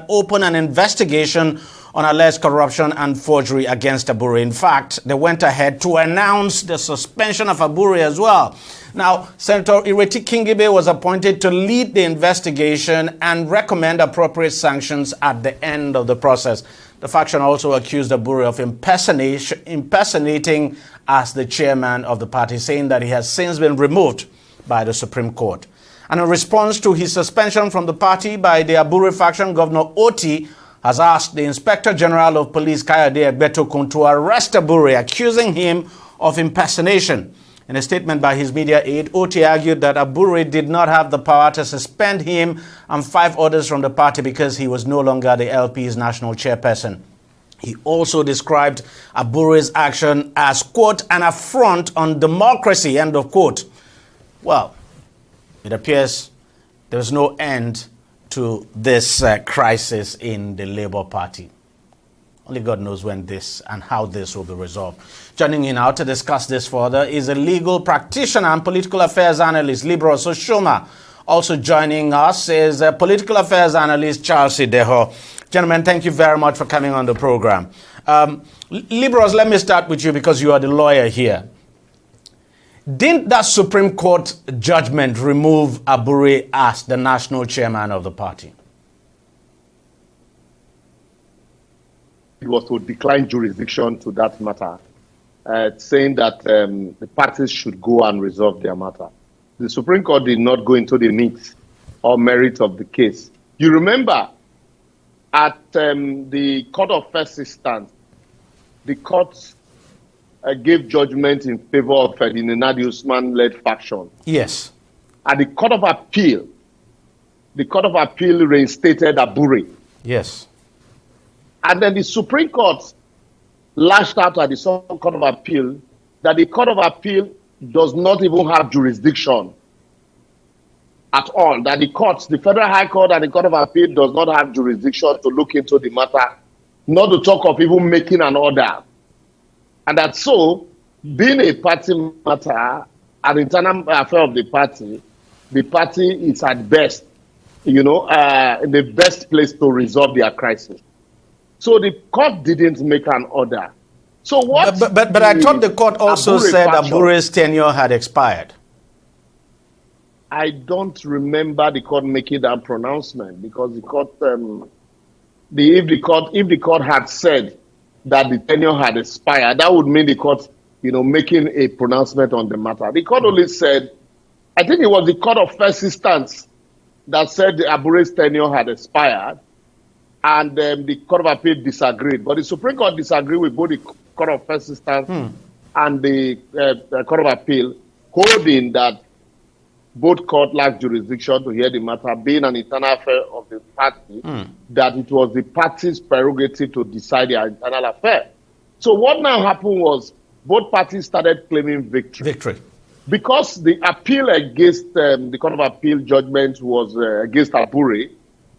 that open an investigation on alleged corruption and forgery against Abure. In fact, they went ahead to announce the suspension of Abure as well. Now, Senator Ireti Kingibe was appointed to lead the investigation and recommend appropriate sanctions at the end of the process. The faction also accused Abure of impersonating as the chairman of the party, saying that he has since been removed by the Supreme Court. And in response to his suspension from the party by the Abure faction, Governor Oti has asked the Inspector General of Police, Kayode Egbetokun, to arrest Abure, accusing him of impersonation. In a statement by his media aide, Oti argued that Abure did not have the power to suspend him and 5 others from the party because he was no longer the LP's national chairperson. He also described Abure's action as, quote, an affront on democracy, end of quote. Well, it appears there's no end to this crisis in the Labour Party. Only God knows when this and how this will be resolved. Joining me now to discuss this further is a legal practitioner and political affairs analyst, Libros Oshoma. Also joining us is a political affairs analyst, Charles Ideho. Gentlemen, thank you very much for coming on the program. Libros, let me start with you because you are the lawyer here. Didn't that Supreme Court judgment remove Abure as the national chairman of the party? It was to decline jurisdiction to that matter, saying that the parties should go and resolve their matter. The Supreme Court did not go into the meat or merit of the case. You remember at the Court of First Instance, the court gave judgment in favor of the Nenadi Usman-led faction. Yes. At the Court of Appeal reinstated Abure. Yes. And then the Supreme Court lashed out at the Court of Appeal that the Court of Appeal does not even have jurisdiction at all. That the courts, the Federal High Court and the Court of Appeal does not have jurisdiction to look into the matter, not to talk of even making an order. And that so, being a party matter, an internal affair of the party is at best, in the best place to resolve their crisis. So the court didn't make an order. So what? But I thought the court also said Abure's tenure had expired. I don't remember the court making that pronouncement because the court, if the court had said that the tenure had expired, that would mean the court, making a pronouncement on the matter. The court only said, I think it was the Court of First Instance that said the Abure's tenure had expired, and the Court of Appeal disagreed. But the Supreme Court disagreed with both the Court of First Instance and the Court of Appeal, holding that both courts lacked jurisdiction to hear the matter, being an internal affair of the party, that it was the party's prerogative to decide their internal affair. So what now happened was both parties started claiming victory. Because the appeal against the Court of Appeal judgment was against Abure,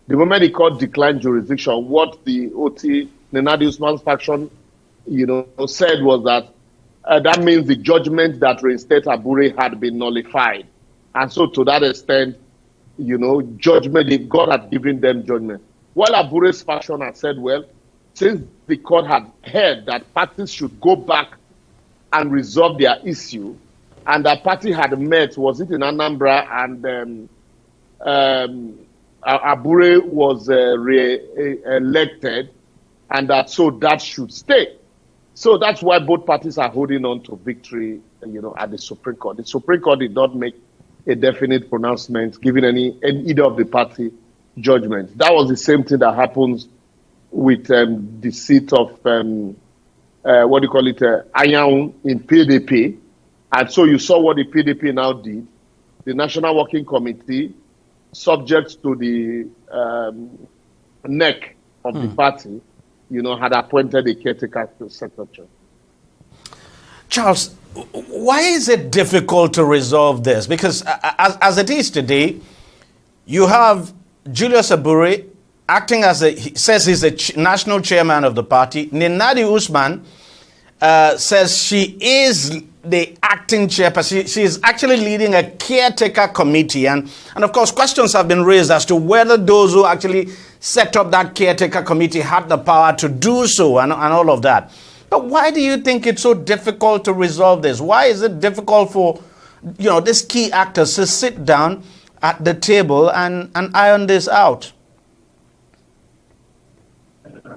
the moment the court declined jurisdiction, what the OT, Nenadi Usman's faction, said was that that means the judgment that reinstated Abure had been nullified. And so to that extent, judgment, God had given them judgment. While Abure's faction had said, well, since the court had heard that parties should go back and resolve their issue, and the party had met, was it in Anambra, and Abure was re-elected, and that should stay. So that's why both parties are holding on to victory, at the Supreme Court. The Supreme Court did not make a definite pronouncement giving either of the party judgment. That was the same thing that happens with the seat of Ayaun in PDP. And so you saw what the PDP now did. The National Working Committee, subject to the neck of the party, had appointed a caretaker secretary. Charles, why is it difficult to resolve this? Because as it is today, you have Julius Abure acting he says he's a national chairman of the party. Nenadi Usman says she is the acting chairperson. She is actually leading a caretaker committee. And of course, questions have been raised as to whether those who actually set up that caretaker committee, had the power to do so and all of that. But why do you think it's so difficult to resolve this? Why is it difficult for, these key actors to sit down at the table and iron this out?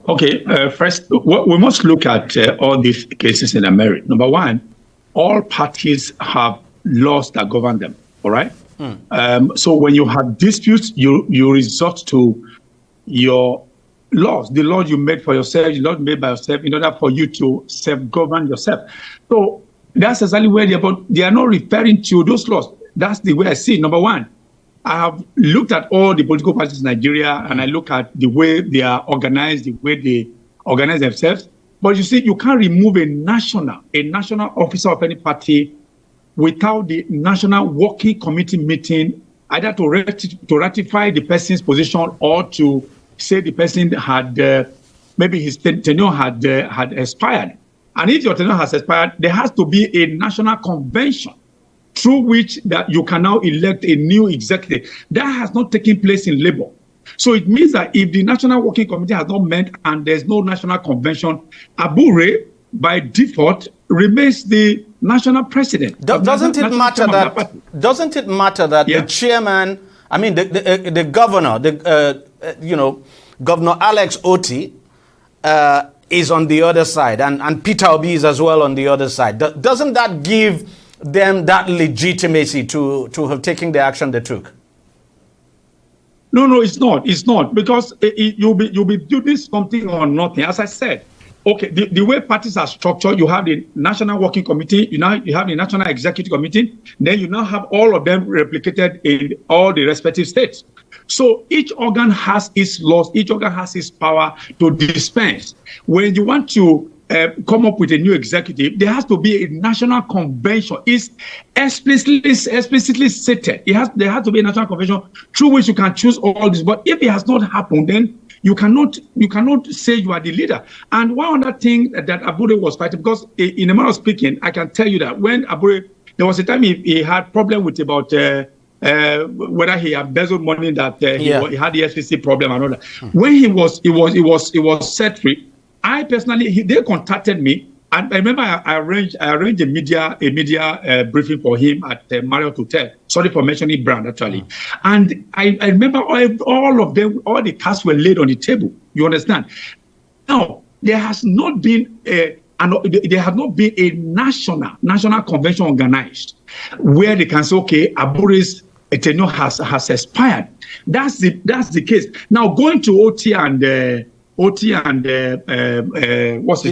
Okay, first, we must look at all these cases in America. Number one, all parties have laws that govern them, all right? So when you have disputes, you resort to your laws, the laws you made for yourself, the laws made by yourself, in order for you to self-govern yourself. So that's exactly where they are not referring to those laws. That's the way I see it. Number one, I have looked at all the political parties in Nigeria, and I look at the way they are organized, the way they organize themselves. But you see, you can't remove a national officer of any party without the national working committee meeting, either to ratify the person's position or to say the person had maybe his tenure had expired. And if your tenure has expired, there has to be a national convention through which that you can now elect a new executive. That has not taken place in Labour. So it means that if the National Working Committee has not met and there's no national convention, Abure, by default, remains the national president. Doesn't it matter that the chairman, I mean, the governor, Governor Alex Oti is on the other side, and Peter Obi is as well on the other side. Doesn't that give them that legitimacy to have taken the action they took? No, it's not. It's not, because you'll be doing something or nothing. As I said, okay, the way parties are structured, you have the National Working Committee, you have the National Executive Committee, then you now have all of them replicated in all the respective states. So each organ has its laws, each organ has its power to dispense. When you want to come up with a new executive, there has to be a national convention. It's explicitly stated. There has to be a national convention through which you can choose all this. But if it has not happened, then you cannot say you are the leader. And one other thing that Abure was fighting, because in a manner of speaking, I can tell you that when Abure, there was a time he had problem with about whether he embezzled money, that he had the SPC problem and all that. When he was set free, I personally, they contacted me, and I remember I arranged a media briefing for him at Marriott Hotel. Sorry for mentioning brand, actually. And I remember all of them, all the cards were laid on the table. You understand? Now, there has not been a national convention organized where they can say, okay, Abure's tenure has expired. That's the case. Now, going to OT and what's his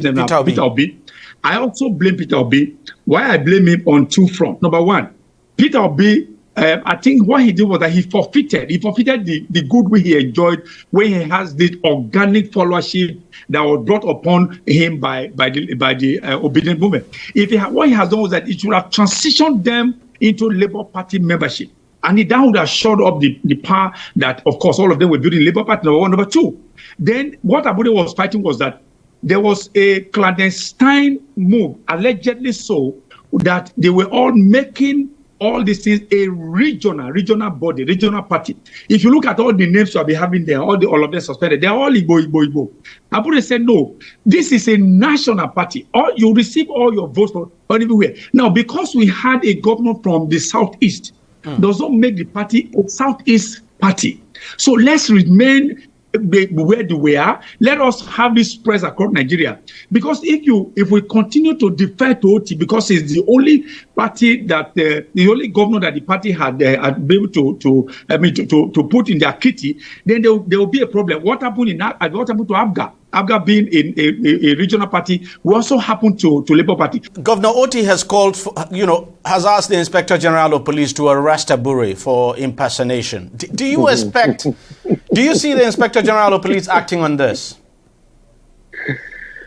name now? Peter Obi. I also blame Peter Obi. Why I blame him on two fronts. Number one, Peter Obi, I think what he did was that he forfeited the goodwill he enjoyed when he has this organic followership that was brought upon him by the obedient movement. What he has done was that it should have transitioned them into Labour Party membership. And that would have shored up the power that, of course, all of them were building Labour Party, number one. Number two, then what Abure was fighting was that there was a clandestine move, allegedly so, that they were all making all these things a regional body, regional party. If you look at all the names you have been having there, all of them suspended, they're all Igbo. Abure said, no, this is a national party. You receive all your votes from everywhere. Now, because we had a governor from the southeast, does not make the party a southeast party. So let's remain where we are. Let us have this spread across Nigeria. Because if we continue to defer to OT, because it's the only party that the only governor that the party had been able to put in their kitty, then there will be a problem. What happened to ABGA? ABGA being a regional party, we also happen to Labour Party. Governor Oti has has asked the Inspector General of Police to arrest Abure for impersonation. Do you see the Inspector General of Police acting on this?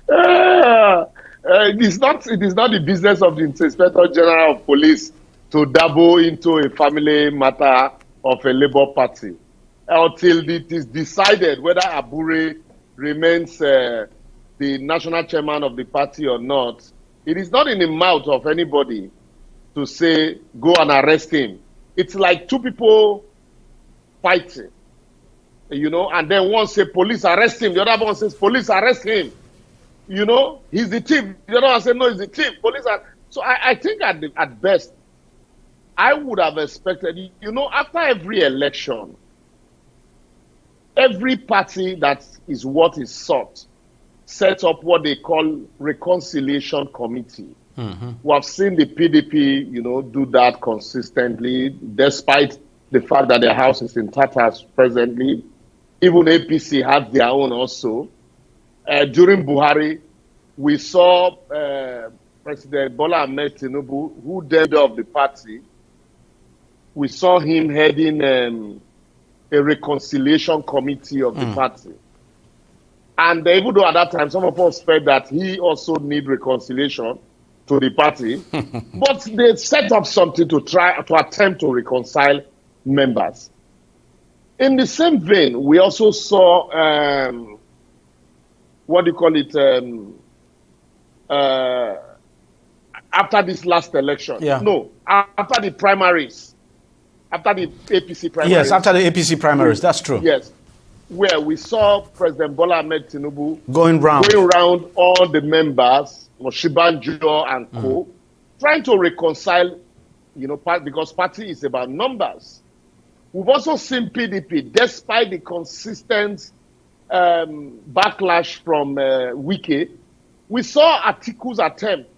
It is not the business of the Inspector General of Police to dabble into a family matter of a Labour Party until it is decided whether Abure remains the national chairman of the party or not. It is not in the mouth of anybody to say, go and arrest him. It's like two people fighting. you know, and then one say police arrest him, the other one says police arrest him. You know, he's the thief. The other one said no, he's the thief. Police are. So I think at best, I would have expected, you know, after every election, every party that is what is sought set up what they call reconciliation committee. We have seen the PDP, you know, do that consistently, despite the fact that their house is in tatters presently. Even APC had their own also. During Buhari, we saw President Bola Ahmed Tinubu, who led of the party. We saw him heading a reconciliation committee of the party. And even though at that time, some of us felt that he also need reconciliation to the party, but they set up something to try to attempt to reconcile members. In the same vein, we also saw, what do you call it, after this last election. Yeah. No, after the primaries. After the APC primaries. Yes, after the APC primaries, that's true. Yes, where we saw President Bola Ahmed Tinubu going round all the members, Moshibanjo and co, trying to reconcile, you know, because party is about numbers. We've also seen PDP, despite the consistent backlash from Wike, we saw Atiku's attempt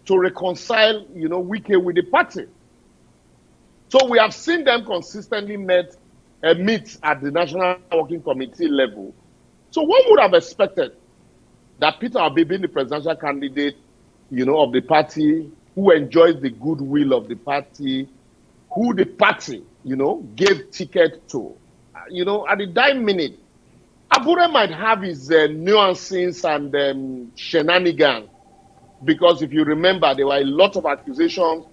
to reconcile, you know, Wike with the party. So we have seen them consistently meet at the National Working Committee level. So one would have expected that Peter Obi, being the presidential candidate, you know, of the party, who enjoys the goodwill of the party, who the party, you know, gave ticket to, you know, at the dying minute, Abure might have his nuances and shenanigans, because if you remember, there were a lot of accusations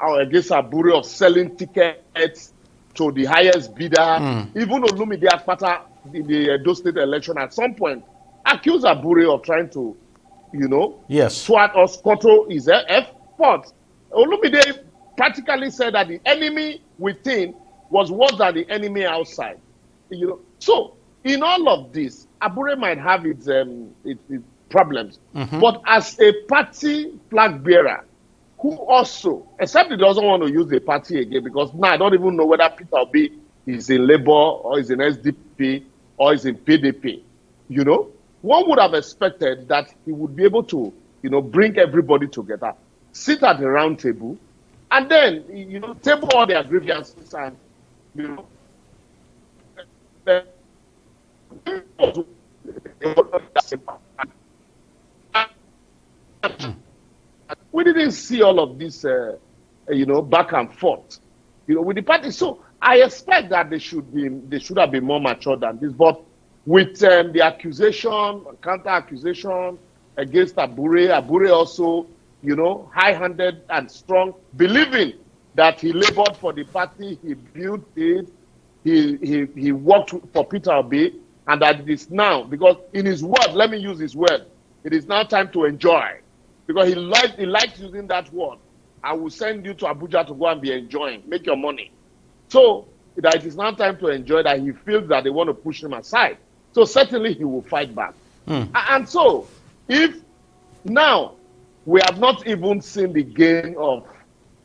against Abure of selling tickets to the highest bidder. Even Olumide Akpata in the Edo State election at some point accused Abure of trying to, you know, swat or scuttle his effort. Olumide practically said that the enemy within was worse than the enemy outside. You know, so in all of this, Abure might have its problems, but as a party flag bearer, who also, except he doesn't want to use the party again, because now I don't even know whether Peter Obi is in Labour or is in SDP or is in PDP. You know, one would have expected that he would be able to, you know, bring everybody together, sit at the round table, and then, you know, table all their grievances and, you know, we didn't see all of this, you know, back and forth, you know, with the party. So I expect that they should have been more mature than this. But with the accusation, counter accusation against Abure also, you know, high-handed and strong, believing that he labored for the party, he built it, he worked for Peter Obi, and that it is now, because in his word, let me use his word, it is now time to enjoy. Because he likes using that word. I will send you to Abuja to go and be enjoying, make your money. So that it is now time to enjoy, that he feels that they want to push him aside. So certainly he will fight back. And so if now we have not even seen the gain of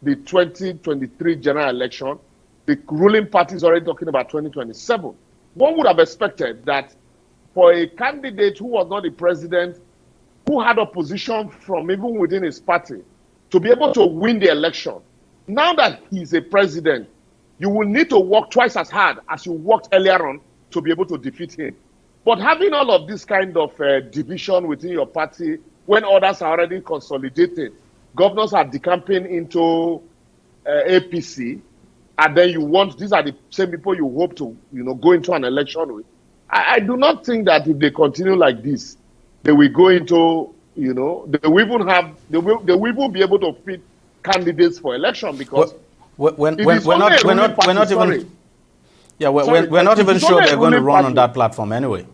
the 2023 general election, the ruling party is already talking about 2027. One would have expected that for a candidate who was not the president, who had opposition from even within his party, to be able to win the election, now that he's a president, you will need to work twice as hard as you worked earlier on to be able to defeat him. But having all of this kind of division within your party, when others are already consolidated, governors are decamping into APC, and then you want, these are the same people you hope to, you know, go into an election with. I do not think that if they continue like this, they will go into, you know, they will even be able to fit candidates for election, because we're not even sure they're going to run on that platform anyway.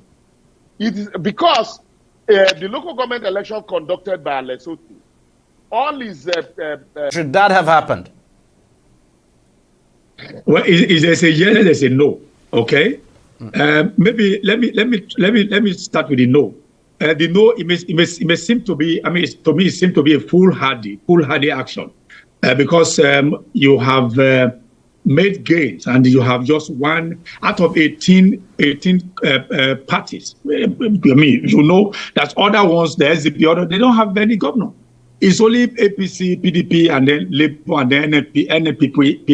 It is because the local government election conducted by Lesotho, all is should that have happened? Well, there's a yes and there's a no, okay? Maybe let me start with the no. The no, it may seem to be. I mean, to me, it seems to be a foolhardy action, because you have made gains and you have just one out of 18 parties. I mean, you know that other ones, the SDP, they don't have any governor. It's only APC, PDP, and then Labour, and then NPP.